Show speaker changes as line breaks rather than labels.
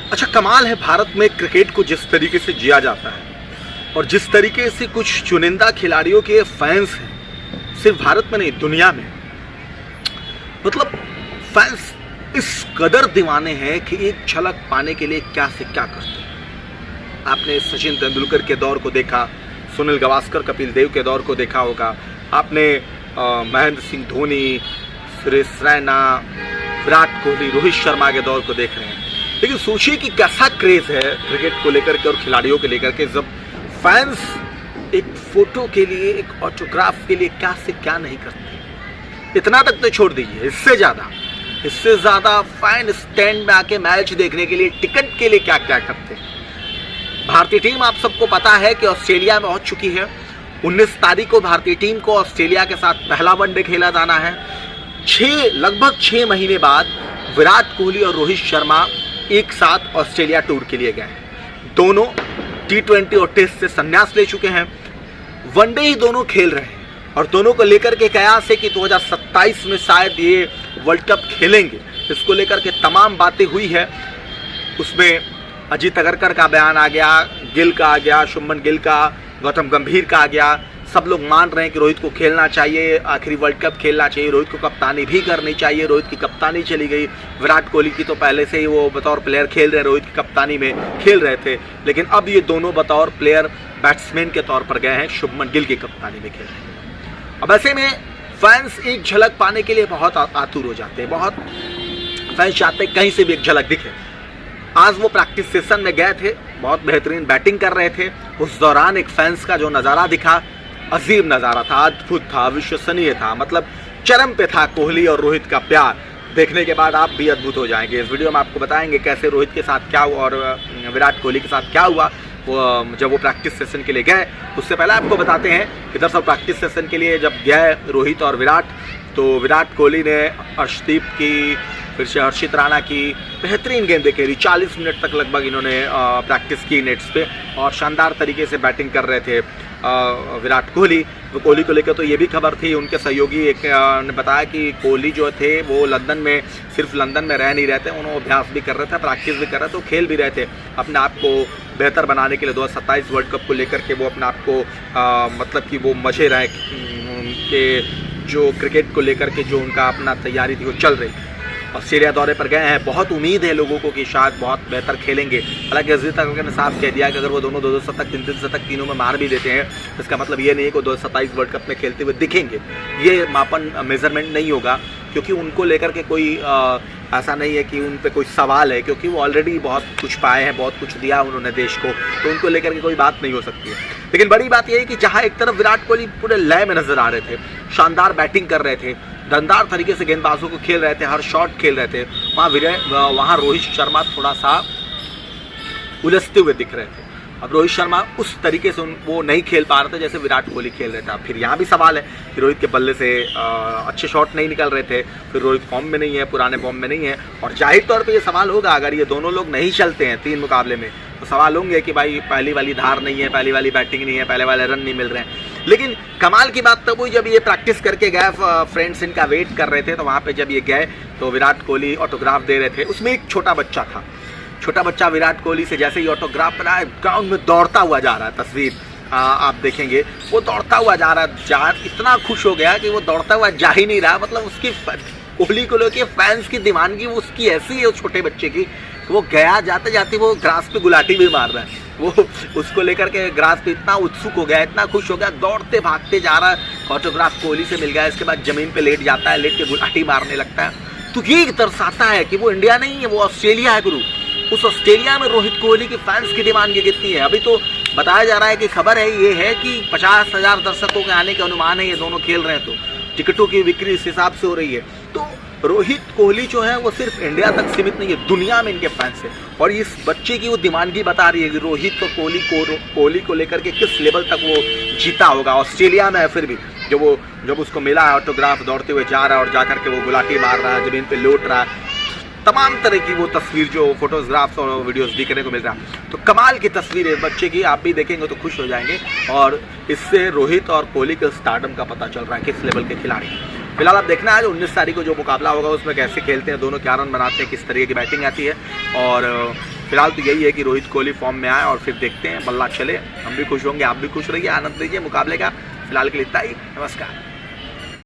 अच्छा, कमाल है भारत में क्रिकेट को जिस तरीके से जिया जाता है और जिस तरीके से कुछ चुनिंदा खिलाड़ियों के फैंस हैं, सिर्फ भारत में नहीं दुनिया में। मतलब फैंस इस कदर दीवाने हैं कि एक झलक पाने के लिए क्या से क्या करते हैं। आपने सचिन तेंदुलकर के दौर को देखा, सुनील गावस्कर, कपिल देव के दौर को देखा होगा, आपने महेंद्र सिंह धोनी, सुरेश रैना, विराट कोहली, रोहित शर्मा के दौर को देख रहे हैं। लेकिन सोचिए कि कैसा क्रेज है क्रिकेट को लेकर के और खिलाड़ियों को लेकर के, जब फैंस एक फोटो के लिए, एक ऑटोग्राफ के लिए क्या से क्या नहीं करते। इतना तक तो छोड़ दीजिए, इससे ज्यादा फैन स्टैंड में आके मैच देखने के लिए, टिकट के लिए क्या क्या करते हैं। भारतीय टीम आप सबको पता है कि ऑस्ट्रेलिया में पहुंच चुकी है। 19 तारीख को भारतीय टीम को ऑस्ट्रेलिया के साथ पहला वनडे खेला जाना है। लगभग 6 महीने बाद विराट कोहली और रोहित शर्मा एक साथ ऑस्ट्रेलिया टूर के लिए गए। दोनों T20 और टेस्ट से संन्यास ले चुके हैं। वनडे ही दोनों खेल रहे हैं और दोनों को लेकर के कयास है कि 2027 में शायद ये वर्ल्ड कप खेलेंगे। इसको लेकर के तमाम बातें हुई है। उसमें अजीत अगरकर का बयान आ गया, गिल का आ गया, शुभमन गिल का, गौतम गंभीर का आ गया। सब लोग मान रहे हैं कि रोहित को खेलना चाहिए, आखिरी वर्ल्ड कप खेलना चाहिए, रोहित को कप्तानी भी करनी चाहिए। रोहित की कप्तानी चली गई। विराट कोहली की तो पहले से ही वो बतौर प्लेयर खेल रहे, रोहित की कप्तानी में खेल रहे थे, लेकिन अब ये दोनों बतौर प्लेयर बैट्समैन के तौर पर गए हैं, शुभमन गिल की कप्तानी में खेल रहे हैं। अब ऐसे में फैंस एक झलक पाने के लिए बहुत आतुर हो जाते हैं। बहुत फैंस चाहते हैं कहीं से भी एक झलक दिखे। आज वो प्रैक्टिस सेशन में गए थे, बहुत बेहतरीन बैटिंग कर रहे थे। उस दौरान एक फैंस का जो नज़ारा दिखा, अजीब नज़ारा था, अद्भुत था, अविश्वसनीय था। मतलब चरम पे था कोहली और रोहित का प्यार। देखने के बाद आप भी अद्भुत हो जाएंगे। इस वीडियो में आपको बताएंगे कैसे रोहित के साथ क्या हुआ और विराट कोहली के साथ क्या हुआ जब वो प्रैक्टिस सेशन के लिए गए। उससे पहले आपको बताते हैं कि दरअसल प्रैक्टिस सेशन के लिए जब गए रोहित और विराट, तो विराट कोहली ने अर्शदीप की, फिर से हर्षित राणा की बेहतरीन गेंदें खेली। 40 मिनट तक लगभग इन्होंने प्रैक्टिस की नेट्स पे और शानदार तरीके से बैटिंग कर रहे थे विराट कोहली। तो कोहली को लेकर तो ये भी खबर थी, उनके सहयोगी एक ने बताया कि कोहली जो थे वो लंदन में, सिर्फ लंदन में रह नहीं रहे थे, उन्होंने अभ्यास भी कर रहे थे, प्रैक्टिस भी कर रहे थे, तो खेल भी रहे थे अपने आप को बेहतर बनाने के लिए। 2027 वर्ल्ड कप को लेकर के वो अपने आप को मतलब कि वो मजे रहे कि जो क्रिकेट को लेकर के जो उनका अपना तैयारी थी वो चल रही थी। ऑस्ट्रेलिया दौरे पर गए हैं। बहुत उम्मीद है लोगों को कि शायद बहुत बेहतर खेलेंगे। हालांकि अजीत अगरकर ने साफ कह दिया कि अगर वो दोनों 2-2 शतक, 3-3 शतक तीनों में मार भी देते हैं, इसका मतलब ये नहीं है कि 2027 वर्ल्ड कप में खेलते हुए दिखेंगे। ये मापन मेजरमेंट नहीं होगा, क्योंकि उनको लेकर के कोई ऐसा नहीं है कि उन पे कोई सवाल है, क्योंकि वो ऑलरेडी बहुत कुछ पाए हैं, बहुत कुछ दिया उन्होंने देश को, तो उनको लेकर के कोई बात नहीं हो सकती है। लेकिन बड़ी बात यह है कि जहाँ एक तरफ विराट कोहली पूरे लय में नजर आ रहे थे, शानदार बैटिंग कर रहे थे, दमदार तरीके से गेंदबाजों को खेल रहे थे, हर शॉट खेल रहे थे, वहाँ रोहित शर्मा थोड़ा सा उलझते हुए दिख रहे थे। अब रोहित शर्मा उस तरीके से वो नहीं खेल पा रहे थे जैसे विराट कोहली खेल रहे थे। अब फिर यहाँ भी सवाल है कि रोहित के बल्ले से अच्छे शॉट नहीं निकल रहे थे, फिर रोहित फॉर्म में नहीं है, पुराने फॉर्म में नहीं है, और जाहिर तौर पे ये सवाल होगा अगर ये दोनों लोग नहीं चलते हैं 3 मुकाबले में, तो सवाल होंगे कि भाई पहली वाली धार नहीं है, पहली वाली बैटिंग नहीं है, पहले वाले रन नहीं मिल रहे हैं। लेकिन कमाल की बात तब हुई जब ये प्रैक्टिस करके गए, फ्रेंड्स इनका वेट कर रहे थे, तो वहाँ पे जब ये गए तो विराट कोहली ऑटोग्राफ दे रहे थे। उसमें एक छोटा बच्चा था, छोटा बच्चा विराट कोहली से जैसे ही ऑटोग्राफ बनाया, ग्राउंड में दौड़ता हुआ जा रहा है। तस्वीर आप देखेंगे, वो दौड़ता हुआ जा रहा है, इतना खुश हो गया कि वो दौड़ता हुआ जा ही नहीं रहा। मतलब उसकी कोहली को लेकर फैंस की दीवानगी उसकी ऐसी है उस छोटे बच्चे की, वो गया जाते जाते वो ग्रास पे गुलाटी भी मार रहा है। वो उसको लेकर के ग्रास पे इतना उत्सुक हो गया, इतना खुश हो गया, दौड़ते भागते जा रहा है। ऑटोग्राफ कोहली से मिल गया, इसके बाद जमीन पे लेट जाता है, लेट के गुलाटी मारने लगता है। तो ये दर्शाता है कि वो इंडिया नहीं है, वो ऑस्ट्रेलिया है गुरु। उस ऑस्ट्रेलिया में रोहित कोहली के फैंस की डिमांड कितनी है? अभी तो बताया जा रहा है कि खबर है ये है कि 50,000 दर्शकों के आने के अनुमान है, ये दोनों खेल रहे हैं, तो टिकटों की बिक्री इस हिसाब से हो रही है। तो रोहित कोहली जो है वो सिर्फ इंडिया तक सीमित नहीं है, दुनिया में इनके फैंस है। और इस बच्चे की वो दीवानगी बता रही है कि रोहित तो कोहली को लेकर के किस लेवल तक वो जीता होगा। ऑस्ट्रेलिया में है, फिर भी जब उसको मिला है ऑटोग्राफ, दौड़ते हुए जा रहा है और जाकर के वो गुलाटी मार रहा है, जमीन पे लौट रहा है, तमाम तरह की वो तस्वीर जो फोटोग्राफ्स और वीडियोस दिखने को मिल रहा है। तो कमाल की तस्वीर है बच्चे की, आप भी देखेंगे तो खुश हो जाएंगे। और इससे रोहित और कोहली के स्टारडम का पता चल रहा है किस लेवल के खिलाड़ी। फिलहाल आप देखना है 19 तारीख को जो मुकाबला होगा उसमें कैसे खेलते हैं दोनों, क्या रन बनाते हैं, किस तरीके की बैटिंग आती है। और फिलहाल तो यही है कि रोहित कोहली फॉर्म में आए और फिर देखते हैं, बल्ला चले। हम भी खुश होंगे, आप भी खुश रहिए, आनंद लीजिए मुकाबले का। फिलहाल के लिए इतना ही, नमस्कार।